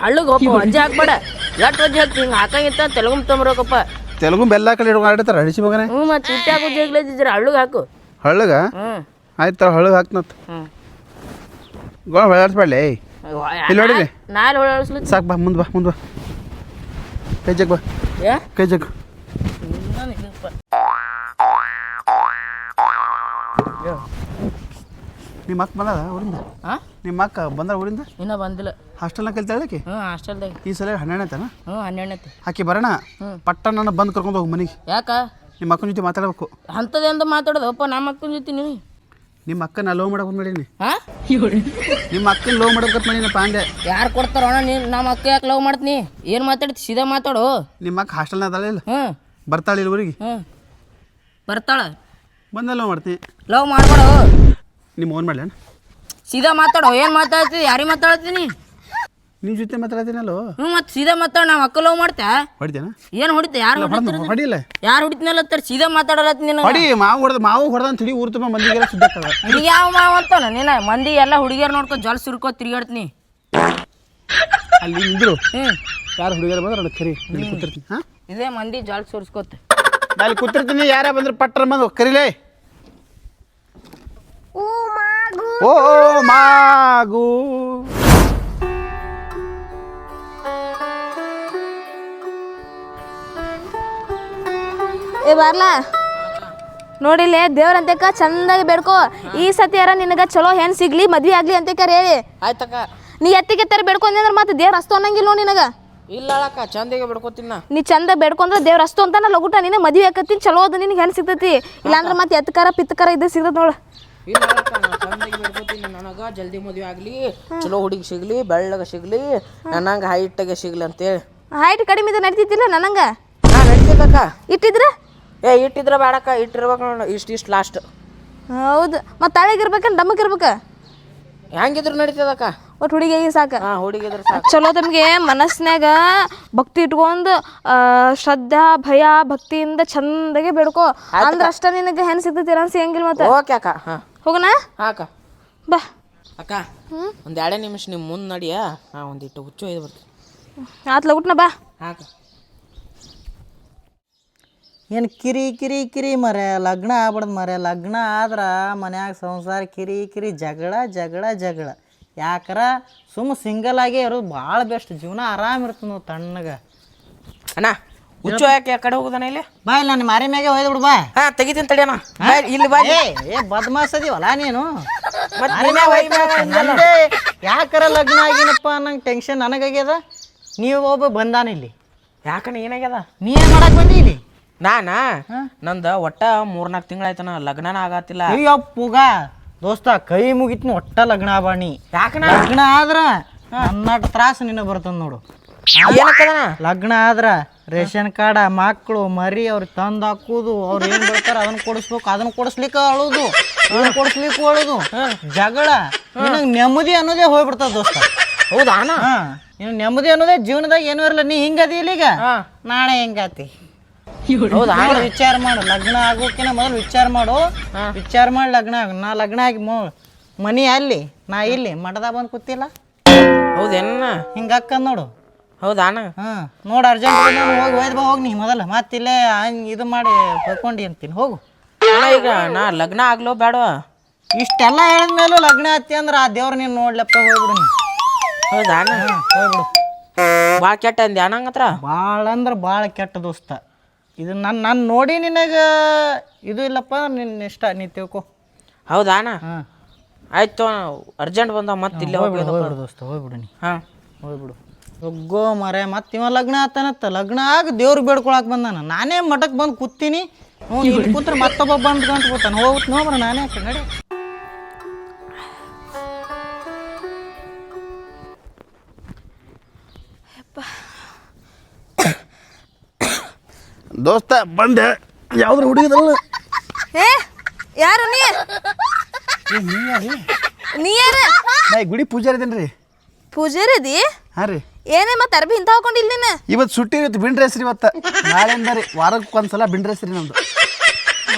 ಹಳ್ಳಗ್ ಹೋಪ ವಜ್ಜೆ ಹಾಕ್ಬೇಡ ಎಟ್ ವಜ್ಜೆ ಹಾಕ್ತಿ ಹಿಂಗೆ ಹಾಕಂಗಿತ್ತ ತೆಲುಗು ತೊಂಬರಬೇಕಪ್ಪ ತೆಲುಗು ಬೆಲ್ಲ ಹಾಕಲಿ ಹಿಡ್ಕೊಂಡು ಅಡಿಸಿ ಮಗನೇ. ಮತ್ತೆ ತುಟ್ಟಿ ಹಾಕೋ ಜಗ್ಲದಿದ್ರೆ ಹಳ್ಳಗ್ ಹಾಕು. ಹಳ್ಳಗ ಆಯ್ತು ಹಳ್ಳಗೆ ಹಾಕ್ನತ್ ಗೋಳ ಹೊಳಾಡ್ಸ್ಬೇಡ್ಲಿ. ಇಲ್ಲಿ ನೋಡಿರಿ ನಾಳೆ ಹೊಳಾಡಿಸ್ಲಿ ಸಾಕು. ಬಾ ಮುಂದೆ ಬಾ ಕೈ ಜಗ್ ಬಾ ಕೈ ಜಗ್. ನಿಮ್ಮ ಅಕ್ಕ ಬಂದ ಊರಿಂದ? ನಿಮ್ಮ ಅಕ್ಕ ಬಂದ ಊರಿಂದ? ಇನ್ನೂ ಬಂದಿಲ್ಲ. ಹಾಸ್ಟೆಲ್ನಾಗ ಕಲ್ತಾಳಕ್ಕೆ? ಹಾಸ್ಟೆಲ್ದಾಗ. ಈ ಸಲ 12ನೇತನ? 12ನೇತೆ. ಆಕಿ ಬರೋಣ ಪಟ್ಟ ನನ್ನ ಬಂದು ಕರ್ಕೊಂಡು ಹೋಗಿ ಮನೆಗೆ. ಯಾಕ? ನಿಮ್ಮ ಅಕ್ಕನ ಜೊತೆ ಮಾತಾಡ್ಬೇಕು. ಅಂಥದ್ದೆಂದು ಮಾತಾಡೋದಪ್ಪ ನಮ್ಮ ಅಕ್ಕನ ಜೊತೆ ನೀವು? ನಿಮ್ಮ ಅಕ್ಕನ ಲವ್ ಮಾಡಕ್ಕೆ ಮಾಡೀನಿ. ನಿಮ್ಮ ಅಕ್ಕನ ಲವ್ ಮಾಡಕ್ಕೆ ಮಾಡೀನಿ ಪಾಂಡೆ. ಯಾರು ಕೊಡ್ತಾರೋ ನೀನು? ನಮ್ಮ ಅಕ್ಕ ಯಾಕೆ ಲವ್ ಮಾಡ್ತೀನಿ? ಏನು ಮಾತಾಡ್ತಿ? ಸೀದಾ ಮಾತಾಡು. ನಿಮ್ಮ ಅಕ್ಕ ಹಾಸ್ಟೆಲ್ನಾಗ ಅದಾಳ ಇಲ್ಲ? ಬರ್ತಾಳೆ ಇಲ್ಲಿ ಊರಿಗೆ? ಬರ್ತಾಳ. ಬಂದ ಲವ್ ಮಾಡ್ತೀನಿ. ಲವ್ ಮಾಡ್ಬೇಡ. ನಿಮ್ಮ ಓನ್ ಮಾಡ್ಲೇನು? ಸೀದಾ ಮಾತಾಡೋ. ಏನು ಮಾತಾಡ್ತಿ? ಯಾರಿಗೆ ಮಾತಾಡ್ತೀನಿ? ನಿಮ್ಮ ಜೊತೆ ಮಾತಾಡ್ತೀನಲ್ಲೋ. ಮತ್ತೆ ಸೀದಾ ಮಾತಾಡ. ನಾವು ಅಕ್ಕ ಲವ್ ಮಾಡ್ತಾ? ಹೊಡಿತೇನ? ಏನು ಹೊಡಿತೆ? ಯಾರು ಹೊಡಿಲ್ಲ. ಯಾರು ಹೊಡಿತೀನಲ್ಲ ಸೀದಾ ಮಾತಾಡಲತ್ತ ನೀನು. ಹೊಡಿ. ಮಾವು ಹೊಡೆದ ತಿಳಿ ಊರು ತುಂಬ ಮಂದಿಗೆಲ್ಲ ಸುದ್ದಕ್ಕ. ನಿನಗೆ ಯಾವ ಮಾವು ಅಂತಾನ ನೀನು? ಮಂದಿ ಎಲ್ಲ ಹುಡುಗಿಯರು ನೋಡ್ಕೊ ಜಲ್ ಸುರ್ಕೋ ತಿರುಗಾಡ್ತೀನಿ. ಅಲ್ಲಿ ನಿಂದ್ರು ಯಾರು ಹುಡುಗಿಯರು ಬಂದ್ರೆ ಅದು ಕರಿ ಕೂತಿರ್ತೀನಿ. ಹಾಂ ಇದೇ ಮಂದಿ ಜಲ್ ಸುರ್ಸ್ಕೋತ ಅಲ್ಲಿ ಕೂತಿರ್ತೀನಿ. ಯಾರೇ ಬಂದ್ರೆ ಪಟ್ರ ಬಂದು ಕರಿಲೇ. ಓ ಮಾಗು ಏ ಬಾರ್ಲಾ ನೋಡಿಲ್ಲೇ ದೇವ್ರಂತಕ ಚಂದಾಗಿ ಬೇಡ್ಕೋ. ಈ ಸತಿ ಯಾರ ನಿನಗ ಚಲೋ ಹೆಣ್ ಸಿಗ್ಲಿ ಮದ್ವಿ ಆಗ್ಲಿ ಅಂತ ಹೇಳಿ ಆಯ್ತಕ್ಕ. ನೀ ಎತ್ತಿಗೆ ತರ ಬೇಡ್ಕೊಂಡ್ರೆ ಮತ್ತೆ ದೇವ್ರ ಅಸ್ತು ಅನ್ನಂಗಿಲ್ಲ ನಿನಗ. ಇಲ್ಲ ಅಕ್ಕ ಚಂದಿಗೆ ಬೇಡ್ಕೋತೀನ. ನೀ ಚಂದ ಬೇಡ್ಕೊಂಡ್ರೆ ದೇವ್ರ ಅಸ್ತು ಅಂತಾನ ಲಗುಟ ನಿನ್ನ ಮದ್ವಿ ಆಕತ್ತೀನಿ. ಚಲೋ ಅದ ನಿನಗೆ ಹೆಣ್ ಸಿಗ್ತೈತಿ. ಇಲ್ಲಾಂದ್ರೆ ಮತ್ತೆ ಎತ್ತಕಾರ ಪಿತ್ತಕಾರ ಇದ್ದು ಸಿಗ್ತದ ನೋಡು. ಇಲ್ಲ ಚಂದಾಗಿ ಬೇಡ್ಕೋತೀನಿ. ನನಗ ಜಲ್ದಿ ಮದ್ವೆ ಆಗ್ಲಿ, ಚಲೋ ಹುಡುಗಿ ಸಿಗ್ಲಿ, ಬೆಳ್ಳಗ ಸಿಗ್ಲಿ, ನನಂಗ ಹೈಟಾಗೆ ಸಿಗ್ಲಿ ಅಂತೇಳಿ. ಹೈಟ್ ಕಡಿಮೆ ಇದು ನಡೀತಿದ್ದಿಲ್ಲ ನನಂಗ. ನಡೀತದಕ್ಕ. ಇಟ್ಟಿದ್ರ ಇಟ್ಟಿದ್ರ ಬೇಡಕ್ಕ. ಇಟ್ಟಿರ್ಬೇಕು ನೋಡ ಇಷ್ಟು ಲಾಸ್ಟ್. ಹೌದು. ಮತ್ತೆ ತಾಳಿಗಿರ್ಬೇಕನ್ ಡಮ್ಮಕ್ಕಿರ್ಬೇಕ? ಹೆಂಗಿದ್ರು ನಡೀತದಕ್ಕ. ಒಟ್ಟು ಹುಡುಗಿಯಾಗಿ ಸಾಕ. ಹುಡುಗಿದ್ರೆ ಸಾಕು. ಚಲೋ ತಮಗೆ ಮನಸ್ನ್ಯಾಗ ಭಕ್ತಿ ಇಟ್ಕೊಂಡು ಶ್ರದ್ಧಾ ಭಯ ಭಕ್ತಿಯಿಂದ ಚಂದಾಗೆ ಬೇಡ್ಕೋ. ಅಂದ್ರ ಅಷ್ಟ ನಿನಗೆ ಹೆಣ್ ಸಿಗ್ತೈತಿ. ಸಿಗಂಗಿಲ್ಲ ಮತ್ತೆ. ಓಕೆ ಅಕ್ಕ. ಹೋಗೋಣ ಅಕ್ಕ. ಬಾ ಅಕ್ಕ. ಒಂದು 2 ನಿಮಿಷ ನಿಮ್ಮ ಮುಂದೆ ನಡಿಯಾ. ಒಂದಿಟ್ಟು ಹುಚ್ಚು ಒಯ್ದು ಬರ್ತೀನಿ. ಆತ್ಲ ಊಟನ ಬಾ. ಅಕ್ಕ. ಏನು ಕಿರಿ ಕಿರಿ ಕಿರಿ ಮರೆ ಲಗ್ನ ಆಗ್ಬಾರ್ದು ಮರೆ. ಲಗ್ನ ಆದ್ರೆ ಮನ್ಯಾಗ ಸಂಸಾರ ಕಿರಿ ಕಿರಿ ಜಗಳ ಜಗಳ ಜಗಳ. ಯಾಕರ ಸಿಂಗಲ್ ಆಗೇ ಇರೋದು ಭಾಳ ಬೆಸ್ಟ್. ಜೀವನ ಆರಾಮ ಇರ್ತದೆ ನಾವು ತಣ್ಣಗೆ. ಅಣ್ಣ ಹುಚ್ಚು ಯಾಕೆ ಆ ಕಡೆ ಹೋಗುದಾನ ಇಲ್ಲಿ? ಬಾ ಇಲ್ಲ ನಾನು ಮಾರಿ ಮ್ಯಾಗೆ ಹೋಯ್ದು ಬಿಡು. ಬಾ ತೆಗಿತೀನಿ ತಡಿಯಣ್ಣ. ಇಲ್ಲಿ ಬಾ. ಏ ಬದ್ಮಾಸ್ ಅದೀವಲ್ಲ ನೀನು. ನಂದೇ ಯಾಕರ ಲಗ್ನ ಆಗಿನಪ್ಪ ನಂಗೆ ಟೆನ್ಷನ್ ನನಗಾಗ್ಯದ. ನೀವು ಒಬ್ಬ ಬಂದಾನ ಇಲ್ಲಿ. ಯಾಕಣ್ಣ ಏನಾಗ್ಯದ? ನೀ ಏನು ಮಾಡಕ್ಕೆ ಬಂದಿ ಇಲ್ಲಿ? ನಂದು ಒಟ್ಟ 3-4 ತಿಂಗಳಾಯ್ತನ ಲಗ್ನನ ಆಗತ್ತಿಲ್ಲ. ಅಯ್ಯಪ್ಪಗ ದೋಸ್ತ ಕೈ ಮುಗಿತ್ನಿ ಒಟ್ಟ ಲಗ್ನ ಬಾಣಿ. ಯಾಕನ? ಲಗ್ನ ಆದ್ರ ನನ್ನಟ ತ್ರಾಸ ನಿನ್ನ ಬರ್ತದ ನೋಡು. ಲಗ್ನ ಆದ್ರ ರೇಷನ್ ಕಾರ್ಡ ಮಕ್ಕಳು ಮರಿ ಅವ್ರಿಗೆ ತಂದು ಹಾಕುದು. ಅವ್ರು ಏನ್ ಬರ್ತಾರ ಅದನ್ನ ಕೊಡಿಸ್ಬೇಕು. ಅದನ್ನ ಕೊಡಿಸ್ಲಿಕ್ಕೆ ಅಳುದು, ಅದನ್ನ ಕೊಡಿಸ್ಲಿಕ್ಕೆ ಅಳುದು, ಜಗಳ. ನಿನಗೆ ನೆಮ್ಮದಿ ಅನ್ನೋದೇ ಹೋಗ್ಬಿಡ್ತದ ದೋಸ್ತ. ಹೌದಾ? ನೀನು ನೆಮ್ಮದಿ ಅನ್ನೋದೇ ಜೀವನದಾಗ ಏನೂ ಇರಲ್ಲ. ನೀ ಹಿಂಗದಿ ಇಲ್ಲೀಗ, ನಾಳೆ ಹೆಂಗಾತಿ. ಹೌದಾ? ವಿಚಾರ ಮಾಡು. ಲಗ್ನ ಆಗೋಕಿನ ಮೊದಲು ವಿಚಾರ ಮಾಡು. ವಿಚಾರ ಮಾಡಿ ಲಗ್ನ ಆಗ. ನಾ ಲಗ್ನ ಆಗಿ ಮನಿ ಅಲ್ಲಿ ನಾ ಇಲ್ಲಿ ಮಠದಾಗ ಬಂದು ಕೂತಿಲ್ಲ. ಹೌದೇನ? ಹಿಂಗ ಅಕ್ಕ ನೋಡು. ಹೌದಾನ? ನೋಡು ಅರ್ಜೆಂಟ್ ಹೋಗಿ ಒಯ್ದು ಬಾ. ಹೋಗಿ ನೀ ಮೊದಲ ಮತ್ತಿಲ್ಲೇ ಇದು ಮಾಡಿ ಹೋಗ್ಕೊಂಡು ಅಂತೀನಿ. ಹೋಗು. ಈಗ ನಾ ಲಗ್ನ ಆಗ್ಲೋ ಬೇಡ? ಇಷ್ಟೆಲ್ಲ ಹೇಳಿದ್ಮೇಲೂ ಲಗ್ನ ಆತಿ ಅಂದ್ರೆ ಆ ದೇವ್ರ ನೀನು ನೋಡ್ಲಪ್ಪ ಹೋಗ್ಬಿಡು ನೀ. ಹೌದಾನ? ಹೋಗ್ಬಿಡು. ಭಾಳ ಕೆಟ್ಟ ಅಂದ್ಯಾ ನಂಗತ್ರ? ಭಾಳ ಅಂದ್ರೆ ಭಾಳ ಕೆಟ್ಟ ದೋಸ್ತ. ಇದು ನಾನು ನೋಡಿ ನಿನಗೆ ಇದು ಇಲ್ಲಪ್ಪ. ನಿನ್ನ ಇಷ್ಟ ನೀ ತಿಳ್ಕೊ. ಹೌದಾನ? ಆಯ್ತು. ಅರ್ಜೆಂಟ್ ಬಂದ ಮತ್ತೆ ಇಲ್ಲೇ ಹೋಗ್ಬಿಡು ದೋಸ್ತ. ಹೋಗ್ಬಿಡು ನೀ. ಹೋಗ್ಬಿಡು. ಹೋಗೋ ಮರೆ. ಮತ್ತೆ ಇವ ಲಗ್ನ ಆತನತ್ತ. ಲಗ್ನ ಆಗಿ ದೇವ್ರಿಗೆ ಬೇಡ್ಕೊಳಕ್ಕೆ ಬಂದಾನ. ನಾನೇ ಮಠಕ್ಕೆ ಬಂದು ಕೂತೀನಿ. ಇಲ್ಲಿ ಕೂತ್ರೆ ಮತ್ತೊಬ್ಬ ಬಂದು ಗಂಟು ಕೂತಾನೆ. ಹೋಗ್ಬಿಟ್ಟು ನೋಡ್ರ ನಾನೇ ನಡಿ. ದೋಸ್ತ ಬಂದೆ. ಯಾವ್ದ್ರ ಹುಡುಗಿದಲ್ಲ? ಯಾರು ನೀ? ನೀ ಯಾರ? ನಾ ಗುಡಿ ಪೂಜಾರಿ ಇದೇನ್ರಿ. ಪೂಜಾರಿ ಅದಿ? ಹಾಂ ರೀ. ಏನೇ ಮತ್ತೆ ಅರ್ಬಿ ಇಂತ ಹಾಕೊಂಡಿಲ್ಲ ನೀನು ಇವತ್ತು ಸುಟ್ಟಿ ಇರುತ್ತೆ ಬಿಂಡ್ರೆ ಹೆಸ್ರಿ ಇವತ್ತು ನಾಳೆ ಅಂದಾರಿ ವಾರಕ್ಕೆ ಒಂದ್ಸಲ ಬಿಂಡ್ರೆ ಹೆಸ್ರಿ ನಮ್ದು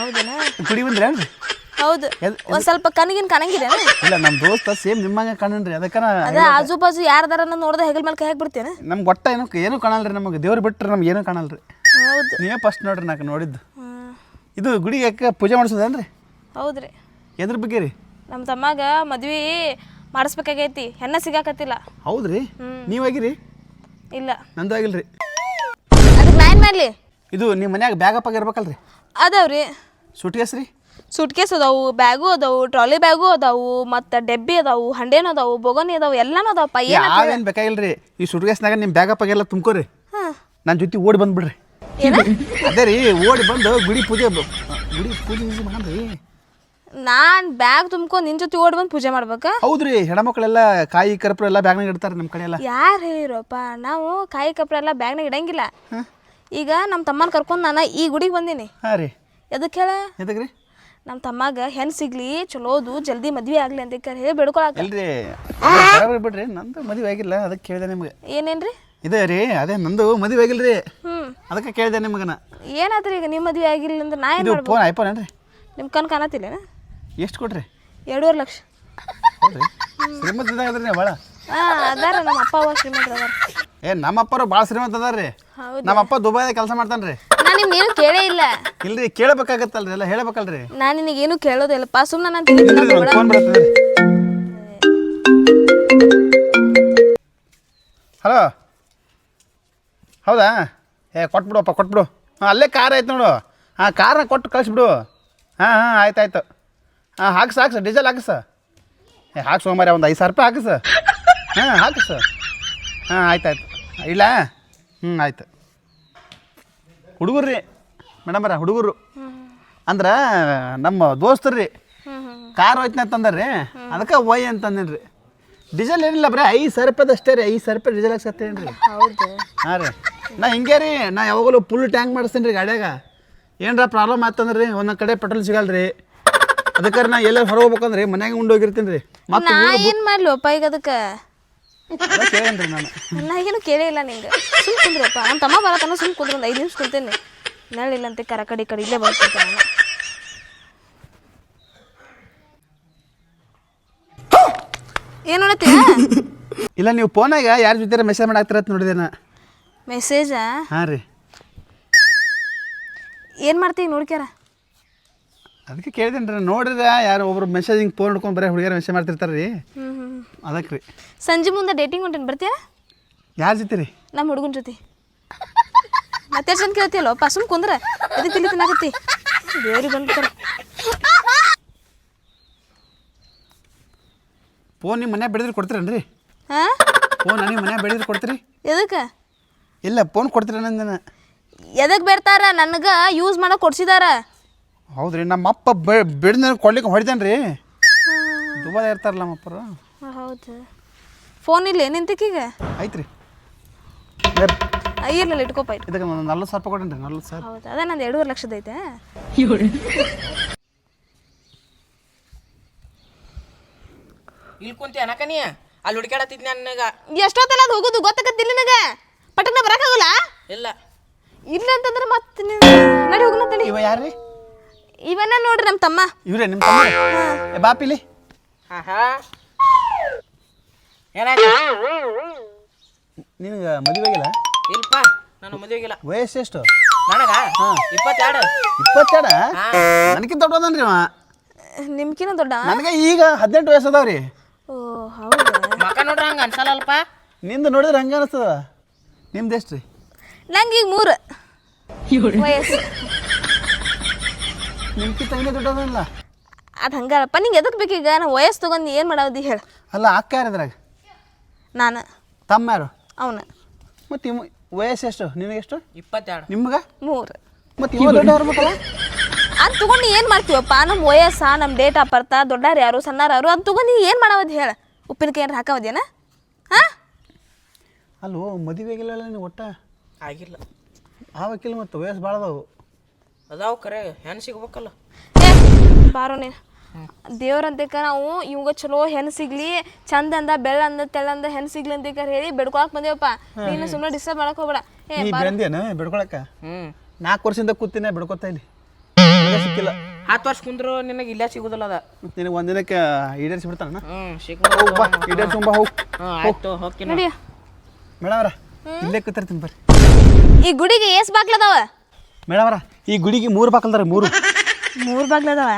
ಹೌದನಾ ಕುಡಿ ಬಂದ್ರಿ ಏನ್ರಿ ಹೌದು ಒಂದ್ ಸ್ವಲ್ಪ ಕಣ್ಣಿಗಿನ್ ಕಾಣಂಗಿಲ್ಲ ಇಲ್ಲ ನಮ್ಮ ದೋಸ್ತ ಸೇಮ್ ನಿಮ್ಮಂಗೆ ಕಾಣನ್ರಿ ಅದಕ್ಕೆ ಅದ ಆಜು ಬಾಜು ಯಾರ್ದಾರ ನೋಡ್ದೆ ಹೆಗಲ್ ಮೇಲೆ ಕೈ ಹಾಕ್ಬಿಡ್ತೇನೆ ನಮ್ಗೆ ಒಟ್ಟ ಏನೂ ಕಾಣಲ್ರಿ ನಮಗೆ ದೇವ್ರು ಬಿಟ್ರೆ ನಮ್ಗೆ ಏನೂ ಕಾಣಲ್ರಿ ಹೌದು ನೀವೇ ಫಸ್ಟ್ ನೋಡ್ರಿ ನಾಲ್ಕು ನೋಡಿದ್ದು ಇದು ಗುಡಿಗೆ ಯಾಕೆ ಪೂಜೆ ಮಾಡಿಸೋದೇನ್ರಿ ಹೌದ್ರಿ ಎದ್ರ ಬಗ್ಗೆ ರೀ ನಮ್ಮ ತಮ್ಮಾಗ ಮದ್ವಿ ಮಾಡಿಸ್ಬೇಕಾಗೈತಿ ಹೆಣ್ಣ ಸಿಗಾಕತ್ತಿಲ್ಲ ಹೌದ್ರಿ ನೀವಾಗಿರಿ ಇಲ್ಲ ನಂದು ಆಗಿಲ್ರಿ ಅದಕ್ಕೆ ನಾ ಏನ್ ಮಾಡ್ಲಿ ಇದು ನಿಮ್ಮ ಮನ್ಯಾಗ ಬ್ಯಾಗಪ್ಪ ಇರ್ಬೇಕಲ್ರಿ ಅದಾವ್ರಿ ಸುಟ್ಕೇಸ್ ರೀ ಸೂಟ್ಕೇಸ್ ಅದಾವು ಬ್ಯಾಗು ಅದಾವು ಟ್ರಾಲಿ ಬ್ಯಾಗು ಅದಾವು ಮತ್ತು ಡೆಬ್ಬಿ ಅದಾವು ಹಂಡೇನು ಅದಾವು ಬೊಗೋನಿ ಅದಾವು ಎಲ್ಲಾನು ಅದಾವಪ್ಪ ಏನು ಯಾವೇನು ಬೇಕಾಗಿಲ್ರಿ ಈ ಸುಟ್ಕೇಸ್ನಾಗ ನಿಮ್ಮ ಬ್ಯಾಗಪ್ಪಾಗೆಲ್ಲ ತುಂಬ್ಕೋರಿ ಹಾಂ ನನ್ನ ಜೊತೆ ಓಡಿ ಬಂದ್ಬಿಡ್ರಿ ಅದೇ ರೀ ಓಡಿ ಬಂದು ಗುಡಿ ಪೂಜೆ ಮಾಡ್ರಿ ನಾನು ಬ್ಯಾಗ್ ತುಂಬ್ಕೊಂಡು ನಿನ್ನ ಜೊತೆ ಓಡಿ ಬಂದು ಪೂಜೆ ಮಾಡ್ಬೇಕಾ ಹೌದ್ರಿ ಹೆಣ್ಮಕ್ಳೆಲ್ಲ ಕಾಯಿ ಕರ್ಪೂರ ಎಲ್ಲ ಬ್ಯಾಗ್ನಾಗ ಇಡ್ತಾರೆ ನಮ್ಮ ಕಡೆ ಎಲ್ಲ ಯಾರು ಹೇಳಿರಪ್ಪ ನಾವು ಕಾಯಿ ಕಪ್ರ ಎಲ್ಲ ಬ್ಯಾಗ್ನಾಗ ಇಡಂಗಿಲ್ಲ ಈಗ ನಮ್ಮ ತಮ್ಮನ ಕರ್ಕೊಂಡು ನಾನು ಈ ಗುಡಿಗೆ ಬಂದೀನಿ ಹಾಂ ರೀ ಎದಕ್ಕೆ ಹೇಳ ಎದಕ್ಕೆ ರೀ ನಮ್ಮ ತಮ್ಮಾಗ ಹೆಣ್ಣು ಸಿಗ್ಲಿ ಚಲೋದು ಜಲ್ದಿ ಮದ್ವೆ ಆಗಲಿ ಅಂತ ಹೇಳಿ ಬೇಡ್ಕೊಳಕ ಇಲ್ರಿ ಬಿಡ್ರಿ ನಂದು ಮದುವೆ ಆಗಿಲ್ಲ ಅದಕ್ಕೆ ಕೇಳಿದೆ ನಿಮ್ಗೆ ಏನೇನ್ರಿ ಇದೆ ರೀ ಅದೇ ನಂದು ಮದುವೆ ಆಗಿಲ್ರಿ ಹ್ಞೂ ಅದಕ್ಕೆ ಕೇಳಿದೆ ನಿಮ್ಗನ ಏನಾದ್ರಿ ಈಗ ನಿಮ್ಮ ಮದ್ವೆ ಆಗಿಲ್ಲ ಅಂದ್ರೆ ನಾ ಏನು ಇದು ಮಾಡ್ಬೇಕು ಫೋನ್ ಐಫೋನ್ ಏನ್ರಿ ನಿಮ್ಮ ಕಣ್ ಕಾಣತಿಲ್ಲೇನ ಎಷ್ಟು ಕೊಟ್ರಿ 2.5 ಲಕ್ಷ ಹೌದ್ರಿ ಶ್ರೀಮಂತದಾಗದ್ರಿ ನೀವು ಭಾಳ ಹಾಂ ಅದಾರ ನಮ್ಮ ಅಪ್ಪ ಅವ್ವ ಶ್ರೀಮಂತರ ಅದಾರ ನಮ್ಮ ಅಪ್ಪರು ಭಾಳ ಶ್ರೀಮಂತ ಅದಾರ್ರಿ ಹೌದು ನಮ್ಮ ಅಪ್ಪ ದುಬೈದಾಗ ಕೆಲಸ ಮಾಡ್ತಾನ್ರಿ ನಾನು ನಿಮ್ಗೇನು ಕೇಳೇ ಇಲ್ಲ ಇಲ್ರಿ ಕೇಳಬೇಕಾಗತ್ತಲ್ರಿ ಎಲ್ಲ ಹೇಳಬೇಕಲ್ರಿ ನಾನು ನಿನಗೇನು ಕೇಳೋದಿಲ್ಲಪ್ಪ ಸುಮ್ಮನೆ ನಾನು ತಿಳಿದಿಲ್ಲ ಫೋನ್ ಬರ್ತದೆ ಹಲೋ ಹೌದಾ ಕೊಟ್ಬಿಡುಪ್ಪ ಕೊಟ್ಬಿಡು ಹಾಂ ಅಲ್ಲೇ ಕಾರ್ ಆಯ್ತು ನೋಡು ಹಾಂ ಕಾರ್ನ ಕೊಟ್ಟು ಕಳಿಸ್ಬಿಡು ಹಾಂ ಆಯ್ತು ಹಾಕ್ಸ ಡೀಸೆಲ್ ಹಾಕ್ಸ ಹಾಕ್ಸು ಸೋಮಾರಿ ಒಂದು 5,000 ರೂಪಾಯಿ ಹಾಕ್ಸ ಹಾಕ್ಸ ಆಯ್ತು ಇಲ್ಲ ಆಯ್ತು ಹುಡುಗರು ರೀ ಮೇಡಮರ ಹುಡುಗರು ಅಂದ್ರೆ ನಮ್ಮ ದೋಸ್ತರು ರೀ ಕಾರ್ ಹೋಯ್ತನ ಅಂತಂದ್ರಿ ಅದಕ್ಕೆ ಒಯ್ ಅಂತಂದೇನು ರೀ ಡೀಸೆಲ್ ಏನಿಲ್ಲ ಬರೀ 5,000 ರೂಪಾಯ್ದು ಅಷ್ಟೇ ರೀ 5,000 ರೂಪಾಯಿ ಡೀಸೆಲ್ ಹಾಕ್ಸತ್ತೇನು ರೀ ಹೌದು ಹಾಂ ರೀ ನಾ ಹಿಂಗೆ ರೀ ನಾ ಯಾವಾಗಲೂ ಫುಲ್ ಟ್ಯಾಂಕ್ ಮಾಡಿಸ್ತೀನಿ ರೀ ಗಾಡ್ಯಾಗ ಏನರ ಪ್ರಾಬ್ಲಮ್ ಆಯ್ತಂದ್ರೆ ರೀ ಒಂದೊಂದು ಕಡೆ ಪೆಟ್ರೋಲ್ ಸಿಗಲ್ಲ ರೀ ಅದಕ್ಕೆ ನಾ ಎಲ್ಲ ಹೊರ ಹೋಗ್ಬೇಕಂದ್ರೆ ಮನ್ಯಾಗ ಉಂಡೋಗಿರ್ತೀನಿ ರೀ ನಾ ಏನು ಮಾಡ್ಲಪ್ಪ ಈಗ ಅದಕ್ಕೆ ಕೇಳೇನು ರೀ ನಾನು ನಾ ಏನು ಕೇಳೇ ಇಲ್ಲ ನಿಂಗೆ ಸುಮ್ ಕುಂದ್ರಪ್ಪ ನಮ್ಮ ತಮ್ಮ ಬರತ್ತಾನ ಸುಮ್ ಕುಂದ್ರ ಒಂದು 5 ನಿಮಿಷ ಕುಂತೇನೆ ನೆರಳಿಲ್ಲ ಅಂತ ಕಡೆ ಇಲ್ಲೇ ಬರ್ತಿದ್ದೆ ನಾನು ಏನು ನೋಡತ್ತೀಯ ಇಲ್ಲ ನೀವು ಫೋನಾಗ ಯಾರ ಜೊತೆ ಮೆಸೇಜ್ ಮಾಡಾಕ್ತಿರತ್ ನೋಡಿದೆ ನಾ ಮೆಸೇಜಾ ಹಾಂ ರೀ ಏನು ಮಾಡ್ತೀವಿ ನೋಡ್ಕ್ಯಾರ ಅದಕ್ಕೆ ಕೇಳಿದೇನೆ ರೀ ನೋಡಿದ್ರೆ ಯಾರು ಒಬ್ರು ಮೆಸೇಜ್ ಹಿಂಗೆ ಫೋನ್ ಹಿಡ್ಕೊಂಡು ಬರೀ ಹುಡುಗಿಯರು ಮೆಸೇಜ್ ಮಾಡ್ತಿರ್ತಾರೆ ರೀ ಅದಕ್ಕೆ ರೀ ಸಂಜೆ ಮುಂದೆ ಡೇಟಿಂಗ್ ಹೊಂಟೇನು ಬರ್ತೀಯ ಯಾರ ಜೊತೆ ರೀ ನಮ್ಮ ಹುಡುಗನ ಜೊತೆ ಮತ್ತೆ ಚಂದ ಕೇಳ್ತೀಯಲ್ಲಪ್ಪ ಸುಮ್ ಕುಂದ್ರ ಅದಕ್ಕೆ ತಿಳಿ ತಿನ್ನಾಕತ್ತಿ ದೇವ್ರಿಗೆ ಬಂದ್ಬಿಡ್ತಾರೆ ಫೋನ್ ನಿಮ್ಮ ಮನ್ಯಾಗ ಬೆಳೆದ್ರೆ ಕೊಡ್ತೀರೇನು ರೀ ಹಾಂ ಫೋನ್ ನಿಮ್ಮ ಮನ್ಯಾಗ ಬೆಳೆದ್ರೆ ಕೊಡ್ತೀರಿ ಎದಕ್ಕೆ ಇಲ್ಲ ಫೋನ್ ಕೊಡ್ತೀರ ನಂದನ ಎದಕ್ಕೆ ಬೇಡ್ತಾರ ನನಗೆ ಯೂಸ್ ಮಾಡೋ ಕೊಡ್ಸಿದಾರ ಹೌದು ರೀ ನಮ್ಮ ಅಪ್ಪ ಬೆಳೆದ ಕೊಡ್ಲಿಕ್ಕೆ ಹೊಡಿತಾನೆ ರೀ ದುಬಾರಿ ಇರ್ತಾರಲ್ಲ ನಮ್ಮ ಅಪ್ಪರು ಹೌದು ಫೋನ್ ಇಲ್ಲ ನಿಂತಕ್ಕೀಗ ಆಯ್ತು ರೀ ಇರ್ಲಿಲ್ಲ ಇಟ್ಕೋಪ ಇಟ್ಟು ಇದಕ್ಕೆ ಒಂದು 40,000 ರೂಪಾಯಿ ಕೊಟ್ಟೇನೆ ರೀ 40,000 ಹೌದು ಅದೇ ನಂದು 2.5 ಲಕ್ಷದ ಐತೆ ಇಲ್ಲಿ ಕುಂತಿ ಅನಕ ನೀ ಅಲ್ಲಿ ಹುಡುಕಾಡತ್ತಿದ್ ನನಗ ಎಷ್ಟೊತ್ತಲ್ಲ ಅದು ಹೋಗೋದು ಗೊತ್ತಾಗತ್ತಿಲ್ಲ ನನಗೆ ಪಟಕ್ನ ಬರೋಕ್ಕಾಗಲ್ಲ ಇಲ್ಲ ಇಲ್ಲ ಅಂತಂದ್ರೆ ಮತ್ತೆ ನಡಿ ಹೋಗೋಣ ತಡಿ ಇವ ಯಾರು ರೀ ಇವನ್ನ ನೋಡ್ರಿ ನಮ್ಮ ತಮ್ಮ ಇವ್ರೇ ನಿಮ್ಮ ತಮ್ಮ ಬಾಪಿಲಿ ಏನಾಯ್ತು ನಿನಗೆ ಮದುವೆ ಆಗಿಲ್ಲ ಇಲ್ಪ ನಾನು ಮದುವೆಗಿಲ್ಲ ವಯಸ್ಸು ಎಷ್ಟು ನನಗ 22 22 ನನಗಿಂತ ದೊಡ್ಡದನ್ರಿ ಅವ ನಿಮ್ಕಿನ ದೊಡ್ಡ ನನಗೆ ಈಗ 18 ವಯಸ್ಸು ಅದಾವ ರೀ ಓ ಹೌದಾ ಮಕ ನೋಡ್ರಿ ಹಂಗೆ ಅನ್ಸಲ್ಲಲ್ಪ ನಿಂದು ನೋಡಿದ್ರೆ ಹಂಗೆ ಅನಿಸ್ತದ ನಿಮ್ದು ಎಷ್ಟು ರೀ ನಂಗೆ ಈಗ 3 ವಯಸ್ಸು ನಿಮ್ಗಿಂತ ಹಿಂಗೆ ದೊಡ್ಡದಲ್ಲ ಅದು ಹಂಗಲ್ಲಪ್ಪ ನಿಂಗೆ ಎದಕ್ಕೆ ಬೇಕೀಗ ನಾನು ವಯಸ್ಸು ತೊಗೊಂಡು ಏನು ಮಾಡೋದು ಹೇಳು ಅಲ್ಲ ಅಕ್ಕ ಯಾರಿದ್ರಾಗ ನಾನು ತಮ್ಮ ಯಾರು ಅವನು ಮತ್ತು ವಯಸ್ಸು ಎಷ್ಟು ನಿನಗೆಷ್ಟು 22 ನಿಮ್ಗೆ 3 ಮತ್ತು ಇವ ದೊಡ್ಡ ಇರ್ಬೇಕಲ್ಲ ಅದು ತೊಗೊಂಡು ಏನು ಮಾಡ್ತೀವಪ್ಪ ನಮ್ಮ ವಯಸ್ಸ ನಮ್ಮ ಡೇಟ್ ಆಫ್ ಬರ್ತ ದೊಡ್ಡಾರು ಯಾರು ಸಣ್ಣಾರು ಯಾರು ಅದು ತೊಗೊಂಡು ಏನು ಮಾಡೋದು ಹೇಳು ಉಪ್ಪಿನಕಾಯಿ ಏನಾರು ಹಾಕೋದೇನ ಹಾಂ ಅಲ್ಲೋ ಮದುವೆ ಆಗಿಲ್ಲ ನೀವು ಒಟ್ಟ ಆಗಿಲ್ಲ ಆವಕ್ಕಿಲ್ಲ ಮತ್ತು ವಯಸ್ಸು ಭಾಳ ಅದಾವು ಅದಾವ ಕರೆ ಹೆಣ್ಣು ಸಿಗ್ಬೇಕಲ್ಲ ಏ ಬಾರೋ ನೀನು ದೇವ್ರಂತಕ ನಾವು ಇವಾಗ ಚಲೋ ಹೆಣ್ಣು ಸಿಗ್ಲಿ ಚಂದಂದ ಬೆಳ್ಳಂದ ತೆಳ್ಳಂದ ಹೆಣ್ಣು ಸಿಗ್ಲಿ ಅಂತ ಹೇಳಿ ಬೆಡ್ಕೊಳಕ್ ಬಂದೇವಪ್ಪ. ನೀನು ಸುಮ್ಮನೆ ಡಿಸ್ಟರ್ಬ್ ಮಾಡಕ್ ಹೋಗ್ಬೇಡ. ನೀ ಬಂದೇನು ಬಿಡ್ಕೊಳಕ? 4 ವರ್ಷದಿಂದ ಕೂತೀನಿ ಬಿಡ್ಕೊತಾ ಇಲ್ಲಿ ಸಿಕ್ಕಿಲ್ಲ. 10 ವರ್ಷ ಕುಂದ್ರು ನಿನಗೆ ಇಲ್ಲೇ ಸಿಗುದಿಲ್ಲ ಅದ. ಮತ್ತೆ ನಿನಗೆ ಒಂದಿನಕ್ಕೆ ಈಡೇರಿಸಿ ಬಿಡ್ತಾನ. ಸಿಗ್ಬಾ ಈಡೇರಿಸಿ ತುಂಬ ಹೋಗಿ. ಆಯ್ತು ಹೋಗ್ತೀನಿ. ನಡಿ. ಮೇಡವರ ಇಲ್ಲೇ ಕೂತಿರ್ತೀನಿ ಬರ್ರಿ. ಈ ಗುಡಿಗೆ ಏಸ್ ಬಾಗ್ಲದಾವ? ಮೇಡವರ ಈ ಗುಡಿಗೆ 3 ಬಾಕಲ್ದಾರ. 3 ಬಾಗ್ಲದಾವ?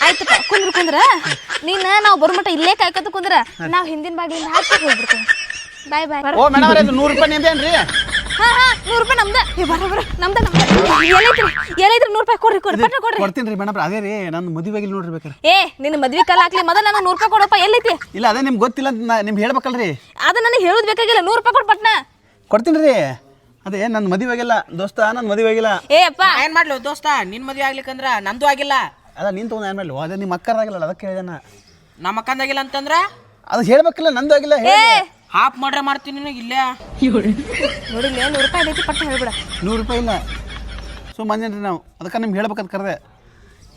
ಆಯ್ತಪ್ಪ ಕುಂದ್ರ ನೀನು ನಾವು ಬರುಮಟ ಇಲ್ಲೇ ಕಾಯ್ಕೊತ ಕುಂದ್ರ ನಾವು ಹಿಂದಿನ ಬಾಗಿಲಿಂದ ಹಾಕಿ ಹೋಗ್ಬಿಡ್ತೇವೆ. ಬಾಯ್ ಬಾಯ್. ಓ ಮೇಡವರ ಇದು 100 ರೂಪಾಯಿ ನಿಮ್ದೇನ್ರಿ? ಹಾ 100 ರೂಪಾಯಿ ನಮ್ದ. ಬರ ನಮ್ದ ಏನೈತ್ರಿ 100 ರೂಪಾಯಿ ಕೊಡ್ರಿ ಕೊಡ್ರಿ. ಕೊಡ್ತೀನಿ ರೀ ಮೇಡಮ್. ಅದೇ ರೀ ನನ್ನ ಮದುವೆಗಿಲ್ಲ ನೋಡ್ರಿ ಬೇಕಾರೆ. ನಿನ್ನ ಮದ್ವಿ ಕಾಲ ಹಾಕ್ಲಿ ಮೊದಲ ನಾನು 100 ರೂಪಾಯಿ ಕೊಡಪ್ಪ. ಎಲ್ಲೈತಿ? ಇಲ್ಲ ಅದೇ ನಿಮ್ಗೆ ಗೊತ್ತಿಲ್ಲ ಅಂತ ನಿಮ್ಗೆ ಹೇಳ್ಬೇಕಲ್ರಿ. ಅದು ನನಗೆ ಹೇಳೋದು ಬೇಕಾಗಿಲ್ಲ. 100 ರೂಪಾಯಿ ಕೊಡು ಪಟ್ನ. ಕೊಡ್ತೀನಿ ರೀ. ಅದೇ ನನ್ನ ಮದುವೆ ಆಗಿಲ್ಲ ದೋಸ್ತ, ನನ್ನ ಮದುವೆ ಆಗಿಲ್ಲ. ಅಪ್ಪ ಏನ್ ಮಾಡ್ಲು ದೋಸ್ತ, ನಿನ್ ಮದ್ವೆ ಆಗ್ಲಿಕ್ಕಂದ್ರ ನಂದು ಆಗಿಲ್ಲ. ಅದ ನೀನು ತೊಗೊಂಡು ಏನು ಮಾಡ್ಲಿ? ಅದೇ ನಿಮ್ಮ ಅಕ್ಕರಾಗಿಲ್ಲ ಅದಕ್ಕೆ ಹೇಳಿದೆ ನಾ. ನಮ್ಮ ಅಕ್ಕಂದಾಗಿಲ್ಲ ಅಂತಂದ್ರ ಅದು ಹೇಳ್ಬೇಕಿಲ್ಲ, ನಂದು ಆಗಿಲ್ಲ. ಹಾಫ್ ಮಾಡ್ರೆ ಮಾಡ್ತೀನಿ ನಿನಗೆ ಇಲ್ಲೇ. ನೋಡಿ 100 ರೂಪಾಯಿ ಐತಿ ಪಟ್ಟ ಹೇಳ್ಬಿಡ. 100 ರೂಪಾಯಿ ಇಲ್ಲ ಬಂದೇನ್ರಿ ನಾವು, ಅದಕ್ಕೆ ನಿಮ್ಗೆ ಹೇಳ್ಬೇಕಂತ ಕರೆದೆ.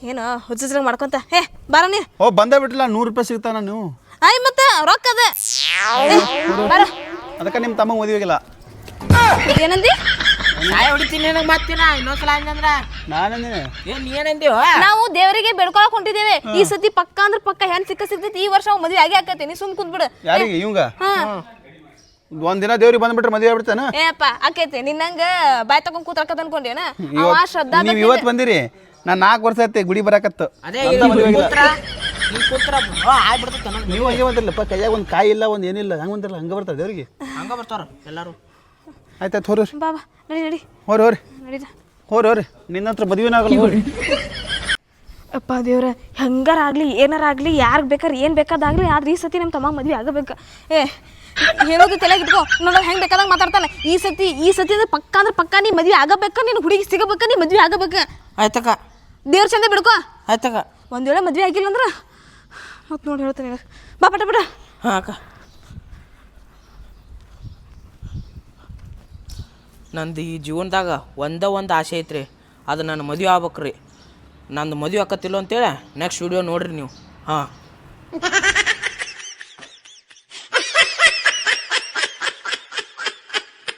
ಏನು ಹುಚ್ಚಸ್ರಾಗ ಮಾಡ್ಕೊಂತ ಬಾರ ನೀ. ಓ ಬಂದೇ ಬಿಟ್ಟಿಲ್ಲ 100 ರೂಪಾಯಿ ಸಿಗ್ತಾನ ನೀವು. ಮತ್ತೆ ರೊಕ್ಕ ಅದ ಬಾರ. ಅದಕ್ಕೆ ನಿಮ್ಮ ತಮ್ಮ ಮದುವೆಗಿಲ್ಲ. ಏನಂದಿ? ನಾಯಿ ಹೊಡಿತೀನಿ ನಿನಗೆ ಮಾತಿನ ಇನ್ನೊಂದ್ಸಲ ಹಂಗಂದ್ರ. ನಾನೇನೆ ಏನ್ ನೀ ಏನಂದೀವ? ನಾವು ದೇವರಿಗೆ ಬೆಡ್ಕೊಳಕ್ ಹೊಂಟಿದ್ದೇವೆ. ಈ ಸತಿ ಪಕ್ಕ ಅಂದ್ರೆ ಪಕ್ಕ ಹೆಣ್ ಸಿಗ್ತೈತಿ. ಈ ವರ್ಷ ಮದ್ವೆ ಆಗಿ ಆಕತಿ. ನೀ ಸುಮ್ ಕುಂತ್ಬಿಡು. ಯಾರಿಗೆ? ಇವಂಗ ಒಂದಿನ ದೇವ್ರಿಗೆ ಬಂದ್ಬಿಟ್ರೆ ಮದುವೆ ಆಗ್ಬಿಡ್ತಾನ. ಅಪ್ಪ ಆಕೈತಿ ನಿನ್ನಂಗ ಬಾಯ್ ತಗೊಂಡ್ ಕೂತಾಕತ್ ಅನ್ಕೊಂಡೇನ? ಶ್ರದ್ಧಾ ನೀವು ಇವತ್ತು ಬಂದಿರಿ, ನಾನು 4 ವರ್ಷ ಆಯ್ತು ಗುಡಿ ಬರಾಕತ್ತು. ಅದೇ ಕೂತ್ರ ಆಗ್ಬಿಡ್ತೈತೆ ನನಗೆ. ನೀವು ಹಂಗೆ ಬಂದಿರಲ್ಲಪ್ಪ, ಕೈಯಾಗ ಒಂದು ಕಾಯಿ ಇಲ್ಲ, ಒಂದು ಏನಿಲ್ಲ, ಹಂಗೆ ಬಂದಿರಲ್ಲ. ಹಂಗೆ ಬರ್ತಾರೆ ದೇವ್ರಿಗೆ. ಹಂಗ ಬರ್ತಾರ ಎಲ್ಲಾರು. ಆಯ್ತಾಯ್ತು ಹೋರಿ ಬಾಬಾ ನಡಿ ಹೋರಿ ನಡೀದ ಹೋರಿ ನಿನ್ನ ಹತ್ರ ಮದುವೆನ ಆಗಲ್ಲ ಹೋರಿ. ಅಪ್ಪ ದೇವ್ರ ಹೆಂಗಾರ ಆಗ್ಲಿ ಏನಾರ ಆಗ್ಲಿ ಯಾರಿಗೆ ಬೇಕಾದ್ರೆ ಏನು ಬೇಕಾದಾಗ್ಲಿ, ಆದ್ರೆ ಈ ಸತಿ ನಮ್ಮ ತಮ್ಮ ಮದ್ವೆ ಆಗಬೇಕು. ಹೇಳೋದು ತಲೆಗೆ ಇಟ್ಕೋ. ನೋಡೋದು ಹೆಂಗೆ ಬೇಕಾದಾಗ ಮಾತಾಡ್ತಾನೆ. ಈ ಸತಿ ಅಂದ್ರೆ ಪಕ್ಕ ಅಂದ್ರೆ ಪಕ್ಕ ನೀ ಮದ್ವೆ ಆಗಬೇಕ. ನೀನು ಹುಡುಗಿ ಸಿಗಬೇಕ, ನೀ ಮದ್ವೆ ಆಗಬೇಕ. ಆಯ್ತಕ್ಕ. ದೇವ್ರ ಚಂದ ಬಿಡ್ಕೋ. ಆಯ್ತಕ್ಕ. ಒಂದು ವೇಳೆ ಮದ್ವೆ ಆಗಿಲ್ಲ ಅಂದ್ರೆ ಮತ್ತೆ ನೋಡಿ ಹೇಳ್ತೇನೆ. ಬಾ ಪಟ ಬಿಡ. ಹಾಂ ಅಕ್ಕ. ನಂದು ಈ ಜೀವನದಾಗ ಒಂದು ಆಸೆ ಐತ್ರಿ, ಅದು ನನ್ನ ಮದುವೆ ಆಗ್ಬೇಕ್ರಿ. ನಂದು ಮದುವೆ ಆಕತ್ತಿಲ್ಲ ಅಂತೇಳಿ ನೆಕ್ಸ್ಟ್ ವಿಡಿಯೋ ನೋಡ್ರಿ ನೀವು. ಹಾಂ.